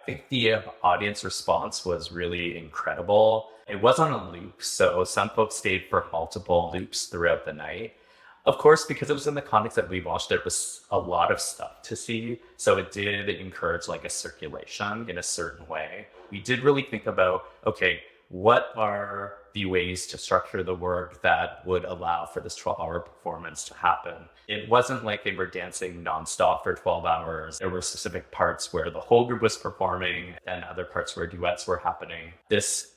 think the audience response was really incredible. It was on a loop, so some folks stayed for multiple loops throughout the night. Of course, because it was in the context that we watched, there was a lot of stuff to see. So it did encourage like a circulation in a certain way. We did really think about, okay, what are the ways to structure the work that would allow for this 12-hour performance to happen? It wasn't like they were dancing nonstop for 12 hours. There were specific parts where the whole group was performing and other parts where duets were happening. This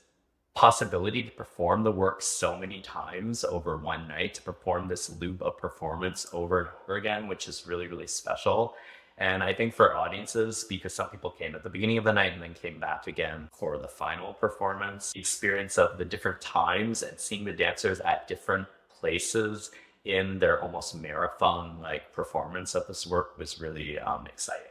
possibility to perform the work so many times over one night, to perform this loop of performance over and over again, which is really, really special. And I think for audiences, because some people came at the beginning of the night and then came back again for the final performance, the experience of the different times and seeing the dancers at different places in their almost marathon like performance of this work was really exciting.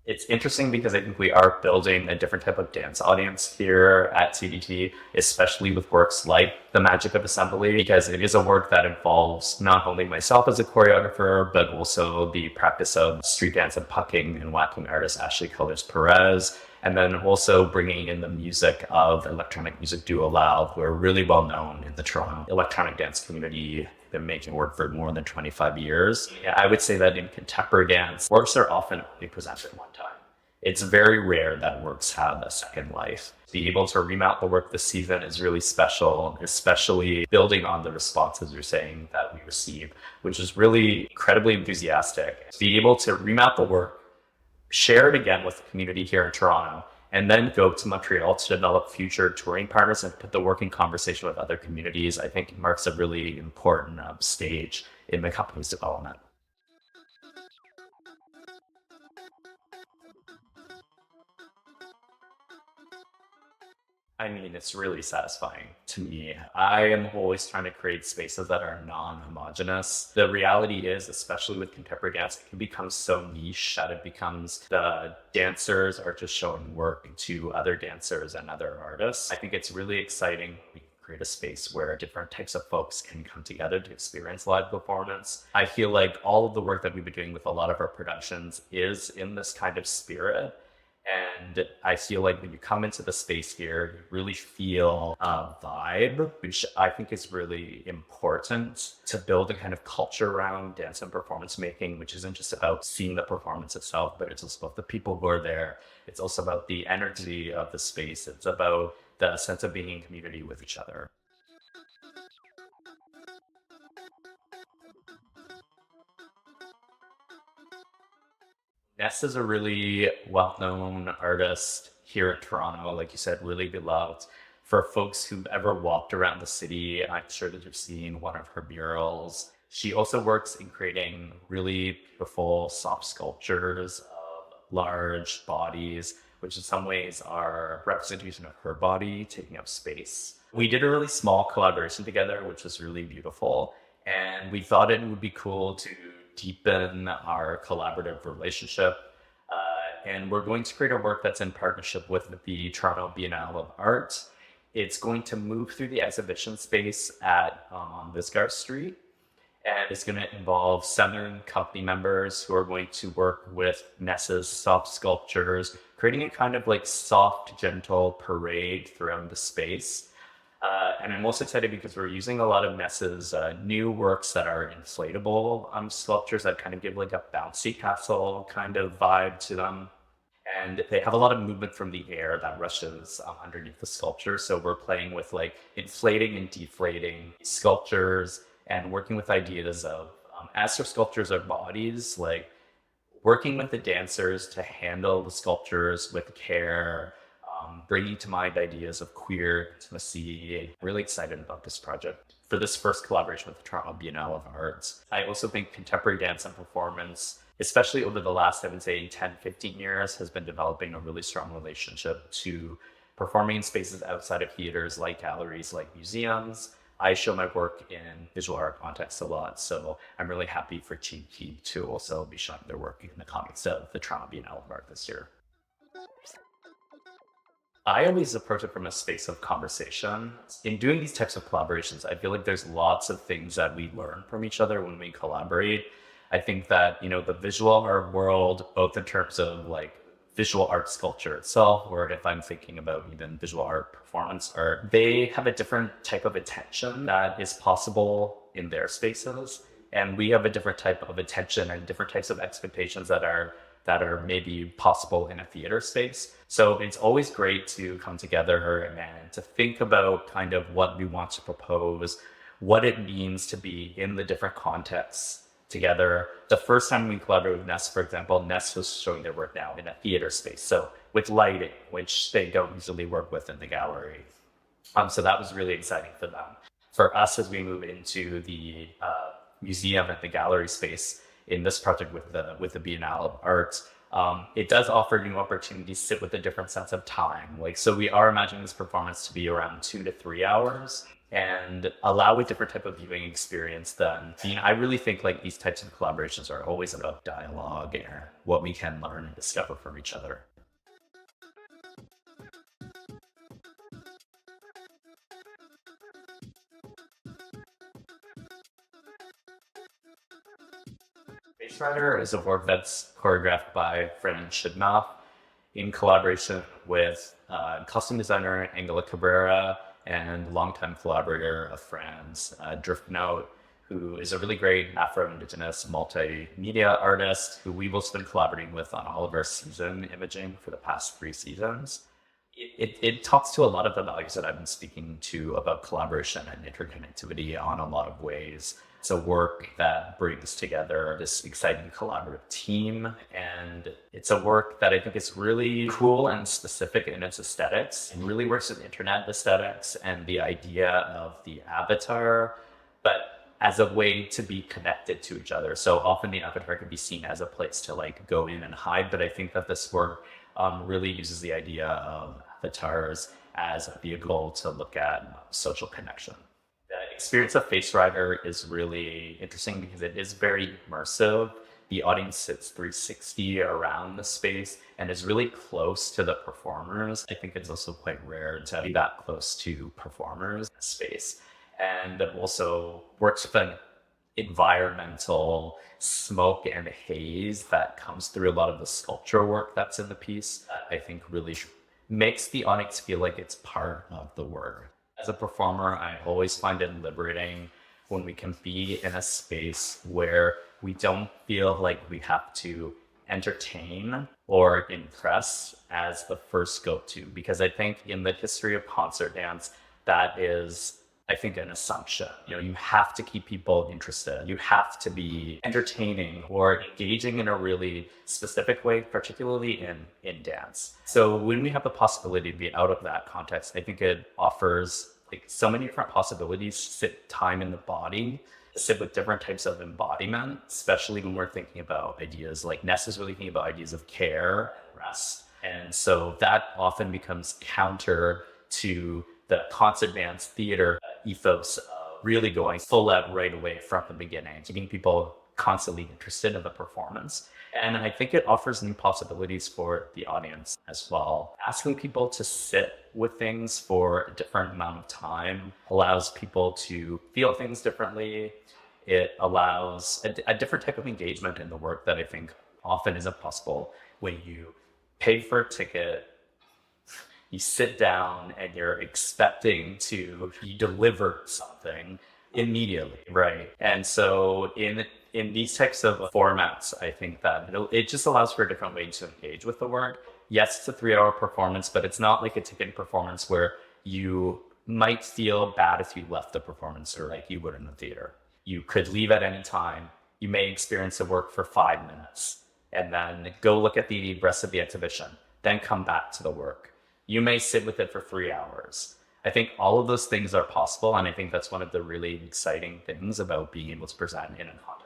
It's interesting because I think we are building a different type of dance audience here at CDT, especially with works like The Magic of Assembly, because it is a work that involves not only myself as a choreographer, but also the practice of street dance and pucking and whacking artist Ashley Colors Perez, and then also bringing in the music of electronic music duo Loud, who are really well known in the Toronto electronic dance community. Been making work for more than 25 years. Yeah, I would say that in contemporary dance, works are often only presented one time. It's very rare that works have a second life. Being able to remount the work this season is really special, especially building on the responses you're saying that we received, which is really incredibly enthusiastic. Being able to remount the work, share it again with the community here in Toronto, and then go to Montreal to develop future touring partners and put the work in conversation with other communities, I think marks a really important stage in the company's development. I mean, it's really satisfying to me. I am always trying to create spaces that are non-homogenous. The reality is, especially with contemporary dance, it can become so niche that it becomes the dancers are just showing work to other dancers and other artists. I think it's really exciting. We can create a space where different types of folks can come together to experience live performance. I feel like all of the work that we've been doing with a lot of our productions is in this kind of spirit. And I feel like when you come into the space here, you really feel a vibe, which I think is really important to build a kind of culture around dance and performance making, which isn't just about seeing the performance itself, but it's also about the people who are there. It's also about the energy of the space. It's about the sense of being in community with each other. Ness is a really well-known artist here in Toronto, like you said, really beloved. For folks who've ever walked around the city, I'm sure that you've seen one of her murals. She also works in creating really beautiful soft sculptures of large bodies, which in some ways are a representation of her body taking up space. We did a really small collaboration together, which was really beautiful. And we thought it would be cool to deepen our collaborative relationship. And we're going to create a work that's in partnership with the Toronto Biennale of Art. It's going to move through the exhibition space at Lisgar Street. And it's going to involve 7 company members who are going to work with Nessa's soft sculptures, creating a kind of like soft, gentle parade throughout the space. And I'm most excited because we're using a lot of Ness's new works that are inflatable sculptures that kind of give like a bouncy castle kind of vibe to them. And they have a lot of movement from the air that rushes underneath the sculpture. So we're playing with like inflating and deflating sculptures and working with ideas of, as for sculptures are bodies, like working with the dancers to handle the sculptures with care, bringing to mind ideas of queer intimacy. Really excited about this project. For this first collaboration with the Toronto Biennale of Arts, I also think contemporary dance and performance, especially over the last, I would say, 10, 15 years, has been developing a really strong relationship to performing in spaces outside of theaters, like galleries, like museums. I show my work in visual art contexts a lot, so I'm really happy for Cheap Keep to also be showing their work in the context of the Toronto Biennale of Art this year. I always approach it from a space of conversation. In doing these types of collaborations, I feel like there's lots of things that we learn from each other when we collaborate. I think that, the visual art world, both in terms of like visual art sculpture itself, or if I'm thinking about even visual art, performance art, they have a different type of attention that is possible in their spaces. And we have a different type of attention and different types of expectations that are maybe possible in a theater space. So it's always great to come together and to think about kind of what we want to propose, what it means to be in the different contexts together. The first time we collaborated with Nest, for example, Nest was showing their work now in a theater space. So with lighting, which they don't usually work with in the gallery. So that was really exciting for them. For us, as we move into the museum and the gallery space in this project with the Biennale of Art, it does offer new opportunities to sit with a different sense of time. Like, so we are imagining this performance to be around 2 to 3 hours and allow a different type of viewing experience then. I really think like these types of collaborations are always about dialogue and what we can learn and discover from each other. Space Rider is a work that's choreographed by Fran Shidnoff in collaboration with costume designer Angela Cabrera and longtime collaborator of Fran's, Driftnote, who is a really great Afro-Indigenous multimedia artist who we've also been collaborating with on all of our season imaging for the past 3 seasons. It talks to a lot of the values that I've been speaking to about collaboration and interconnectivity on a lot of ways. It's a work that brings together this exciting collaborative team, and it's a work that I think is really cool and specific in its aesthetics. It really works with internet aesthetics and the idea of the avatar, but as a way to be connected to each other. So often the avatar can be seen as a place to like go in and hide, but I think that this work really uses the idea of avatars as a vehicle to look at social connection. The experience of Face Rider is really interesting because it is very immersive. The audience sits 360 around the space and is really close to the performers. I think it's also quite rare to be that close to performers in space. And it also works with an environmental smoke and haze that comes through a lot of the sculpture work that's in the piece that I think really makes the audience feel like it's part of the work. As a performer, I always find it liberating when we can be in a space where we don't feel like we have to entertain or impress as the first go-to. Because I think in the history of concert dance, that is, I think, an assumption. You have to keep people interested. You have to be entertaining or engaging in a really specific way, particularly in dance. So when we have the possibility to be out of that context, I think it offers like so many different possibilities to sit time in the body, to sit with different types of embodiment, especially when we're thinking about ideas like Ness is really thinking about ideas of care, rest. And so that often becomes counter to the concert dance theater ethos of really going full out right away from the beginning, keeping people constantly interested in the performance. And I think it offers new possibilities for the audience as well. Asking people to sit with things for a different amount of time allows people to feel things differently. It allows a different type of engagement in the work that I think often isn't possible when you pay for a ticket, you sit down and you're expecting to be delivered something immediately, right? And so in these types of formats, I think that it just allows for a different way to engage with the work. Yes, it's a 3-hour performance, but it's not like a ticket performance where you might feel bad if you left the performance or like you would in the theater. You could leave at any time. You may experience the work for 5 minutes and then go look at the rest of the exhibition, then come back to the work. You may sit with it for 3 hours. I think all of those things are possible, and I think that's one of the really exciting things about being able to present in a context